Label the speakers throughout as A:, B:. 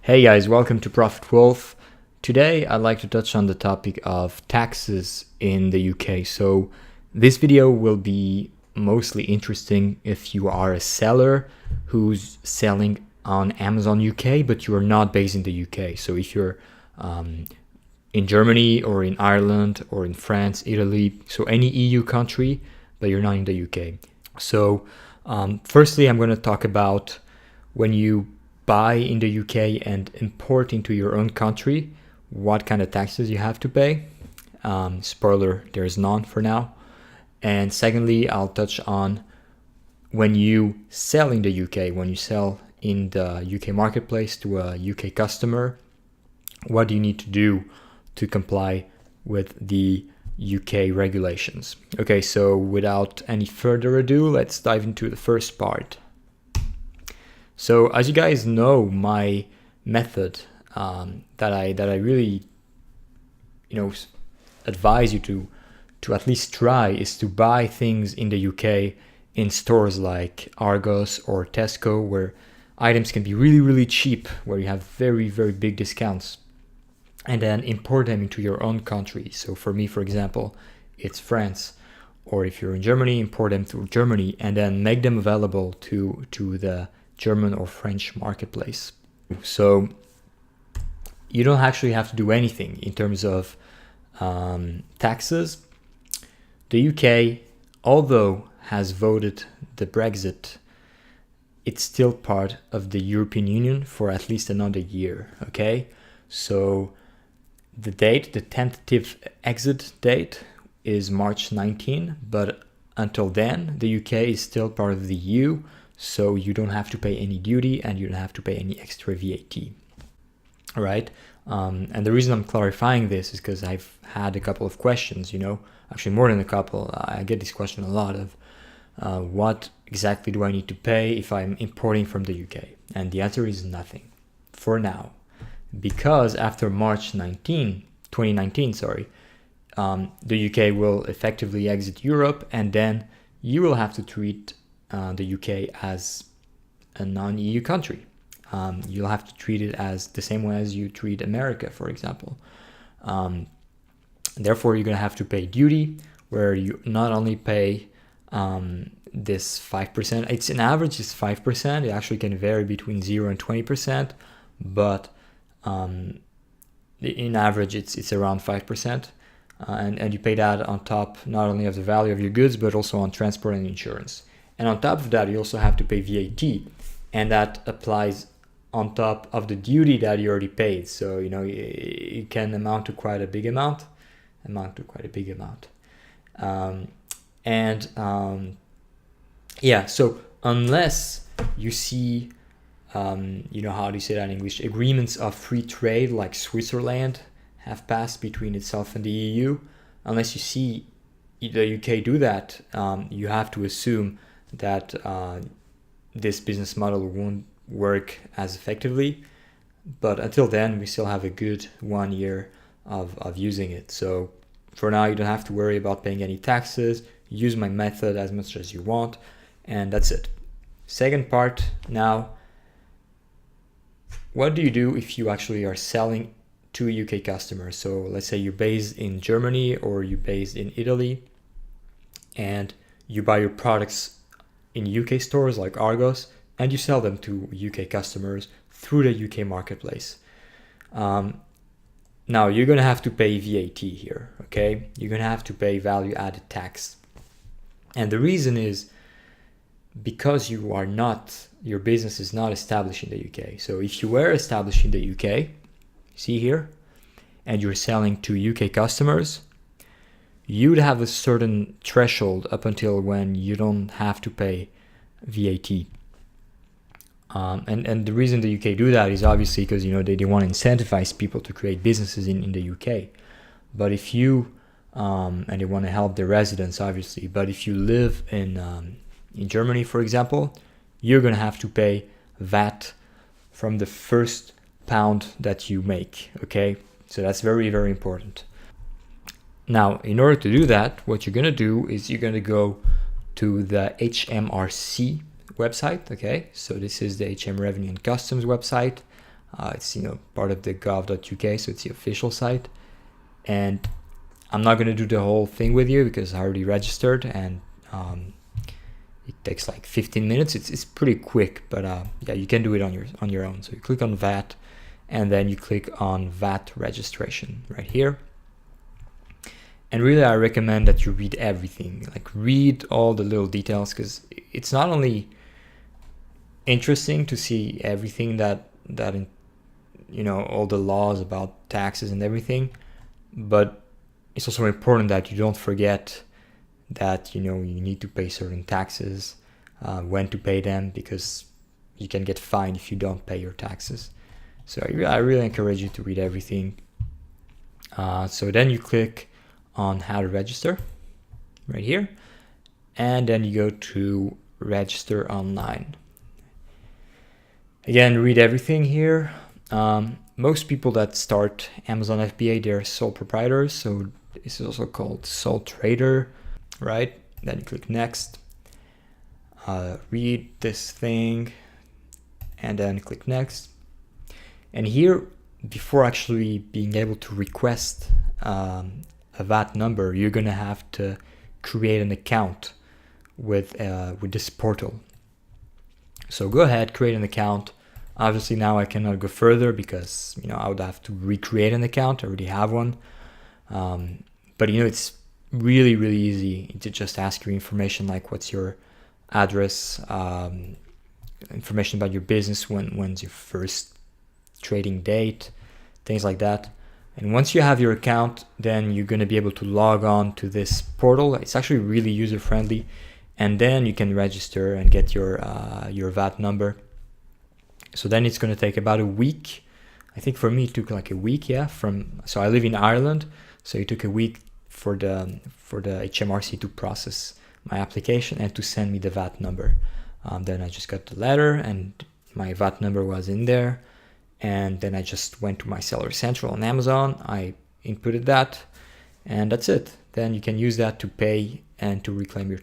A: Hey guys, welcome to Profit Wolf. Today I'd like to touch on the topic of taxes in the UK. So this video will be mostly interesting if you are a seller who's selling on Amazon UK, but you are not based in the UK. So if you're in Germany or in Ireland or in France, Italy, so any EU country, but you're not in the UK. So firstly, I'm going to talk about when you buy in the UK and import into your own country, what kind of taxes you have to pay. Spoiler, there's none for now. And secondly, I'll touch on when you sell in the UK, when you sell in the UK marketplace to a UK customer, what do you need to do to comply with the UK regulations? Okay, so without any further ado, let's dive into the first part. So as you guys know, my method that I really advise you to at least try is to buy things in the UK in stores like Argos or Tesco, where items can be really cheap, where you have very big discounts, and then import them into your own country. So for me, for example, it's France. Or if you're in Germany, import them through Germany and then make them available to the German or French marketplace. So you don't actually have to do anything in terms of taxes. The UK, although has voted the Brexit, it's still part of the European Union for at least another year, okay? So the tentative exit date is March 19, but until then, the UK is still part of the EU, so you don't have to pay any duty and you don't have to pay any extra VAT, all right? And the reason I'm clarifying this is because I've had a couple of questions, actually more than a couple. I get this question a lot of what exactly do I need to pay if I'm importing from the UK? And the answer is nothing for now, because after March 2019, the UK will effectively exit Europe, and then you will have to treat the UK as a non-EU country. You'll have to treat it as the same way as you treat America, for example. Therefore, you're going to have to pay duty, where you not only pay this 5%. It's an average is 5%. It actually can vary between 0 and 20%, but in average, it's around 5%. And you pay that on top not only of the value of your goods, but also on transport and insurance. And on top of that, you also have to pay VAT, and that applies on top of the duty that you already paid. So, it can amount to quite a big amount. So unless you see, how do you say that in English, agreements of free trade like Switzerland have passed between itself and the EU, unless you see the UK do that, you have to assume that this business model won't work as effectively. But until then, we still have a good 1 year of using it. So for now, you don't have to worry about paying any taxes. Use my method as much as you want, and that's it. Second part now, what do you do if you actually are selling to a UK customer? So let's say you're based in Germany or you're based in Italy, and you buy your products in UK stores like Argos, and you sell them to UK customers through the UK marketplace. Now you're going to have to pay VAT here, okay? You're going to have to pay value added tax. And the reason is because your business is not established in the UK. So if you were established in the UK, see here, and you're selling to UK customers, you'd have a certain threshold up until when you don't have to pay VAT. And the reason the UK do that is obviously because they want to incentivize people to create businesses in the UK. But if you and they want to help their residents, obviously. But if you live in Germany, for example, you're going to have to pay VAT from the first pound that you make. Okay, so that's very important. Now, in order to do that, what you're going to do is you're going to go to the HMRC website. Okay, so this is the HM Revenue and Customs website. It's part of the gov.uk, so it's the official site. And I'm not going to do the whole thing with you because I already registered, and it takes like 15 minutes. It's pretty quick, but yeah, you can do it on your own. So you click on VAT, and then you click on VAT registration right here. And really, I recommend that you read everything. Like, read all the little details, because it's not only interesting to see everything that all the laws about taxes and everything, but it's also important that you don't forget that you need to pay certain taxes, when to pay them, because you can get fined if you don't pay your taxes. So I really encourage you to read everything. So then you click on how to register right here, and then you go to register online. Again, read everything here. Most people that start Amazon FBA, they're sole proprietors, so this is also called sole trader, right? Then you click next, read this thing, and then click next. And here, before actually being able to request a VAT number, you're gonna have to create an account with this portal. So go ahead, create an account. Obviously now I cannot go further because I would have to recreate an account. I already have one, but it's really easy to just ask your information, like what's your address, information about your business, when's your first trading date, things like that. And once you have your account, then you're going to be able to log on to this portal. It's actually really user friendly, and then you can register and get your VAT number. So then it's going to take about a week. I think for me it took like a week. Yeah, so I live in Ireland, so it took a week for the HMRC to process my application and to send me the VAT number. Then I just got the letter, and my VAT number was in there. And then I just went to my Seller Central on Amazon. I inputted that, and that's it. Then you can use that to pay and to reclaim your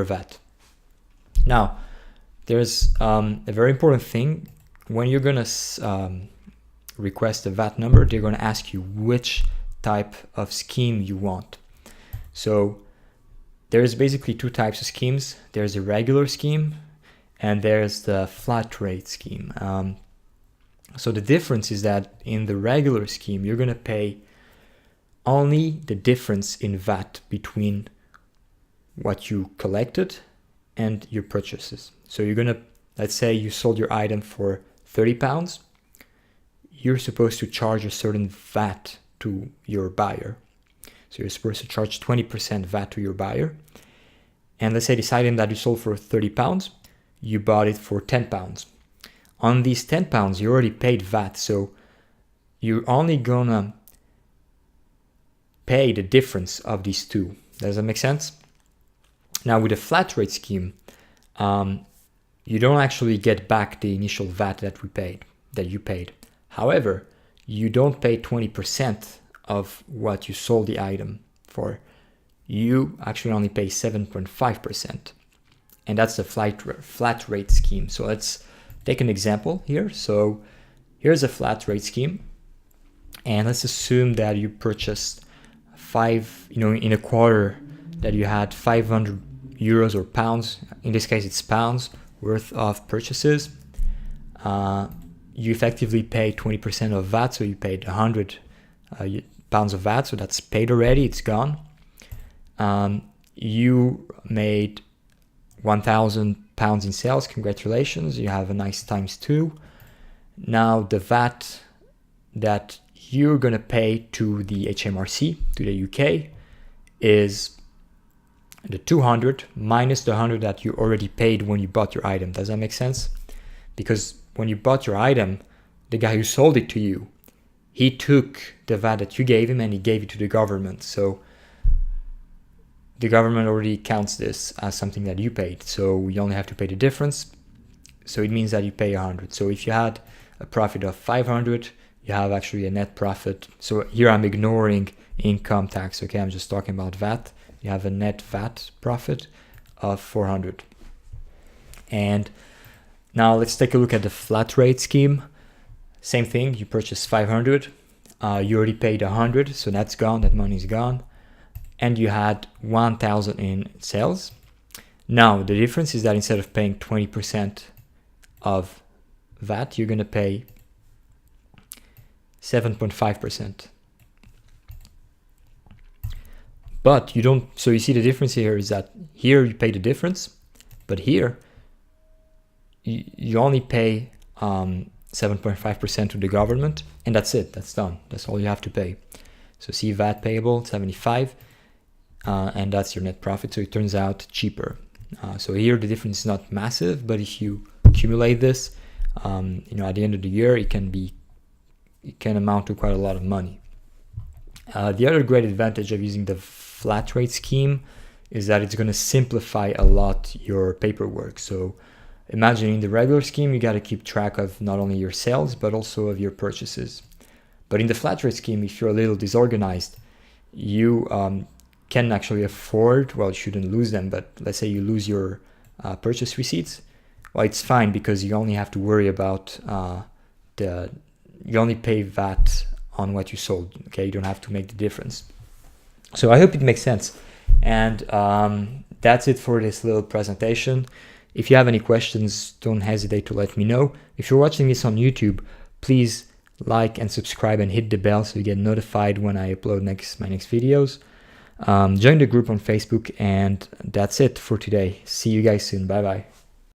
A: VAT. Now, there's a very important thing. When you're gonna request a VAT number, they're gonna ask you which type of scheme you want. So there's basically two types of schemes. There's a regular scheme, and there's the flat rate scheme. So the difference is that in the regular scheme, you're going to pay only the difference in VAT between what you collected and your purchases. So you're going to, let's say you sold your item for £30. You're supposed to charge a certain VAT to your buyer. So you're supposed to charge 20% VAT to your buyer. And let's say this item that you sold for £30, you bought it for £10. On these £10, you already paid VAT, so you're only gonna pay the difference of these two. Does that make sense? Now with a flat rate scheme, you don't actually get back the initial VAT that you paid. However, you don't pay 20% of what you sold the item for. You actually only pay 7.5%, and that's the flat rate scheme. So let's take an example here. So here's a flat rate scheme, and let's assume that you purchased in a quarter that you had 500 euros or pounds. In this case, it's pounds worth of purchases. You effectively pay 20% of VAT, so you paid 100 pounds of VAT, so that's paid already, it's gone. You made 1,000 pounds in sales. Congratulations, you have a nice ×2. Now the VAT that you're gonna pay to the HMRC, to the UK, is the 200 minus the 100 that you already paid when you bought your item. Does that make sense? Because when you bought your item, the guy who sold it to you, he took the VAT that you gave him and he gave it to the government. So the government already counts this as something that you paid. So you only have to pay the difference. So it means that you pay 100. So if you had a profit of 500, you have actually a net profit. So here I'm ignoring income tax. Okay, I'm just talking about VAT. You have a net VAT profit of 400. And now let's take a look at the flat rate scheme. Same thing, you purchased 500, you already paid 100, so that's gone, that money is gone, and you had 1,000 in sales. Now the difference is that instead of paying 20% of VAT, you're going to pay 7.5%. But you don't, so you see the difference here is that here you pay the difference, but here you only pay 7.5% to the government, and that's it, that's done. That's all you have to pay. So see VAT payable, 75, and that's your net profit, so it turns out cheaper. So here the difference is not massive, but if you accumulate this, you know, at the end of the year, it can amount to quite a lot of money. The other great advantage of using the flat rate scheme is that it's going to simplify a lot your paperwork. So imagine in the regular scheme, you got to keep track of not only your sales, but also of your purchases. But in the flat rate scheme, if you're a little disorganized, you can actually afford, well, you shouldn't lose them, but let's say you lose your purchase receipts. Well, it's fine because you only have to worry about you only pay VAT on what you sold, okay? You don't have to make the difference. So I hope it makes sense. And that's it for this little presentation. If you have any questions, don't hesitate to let me know. If you're watching this on YouTube, please like and subscribe and hit the bell so you get notified when I upload my next videos. Join the group on Facebook, and that's it for today. See you guys soon. Bye bye.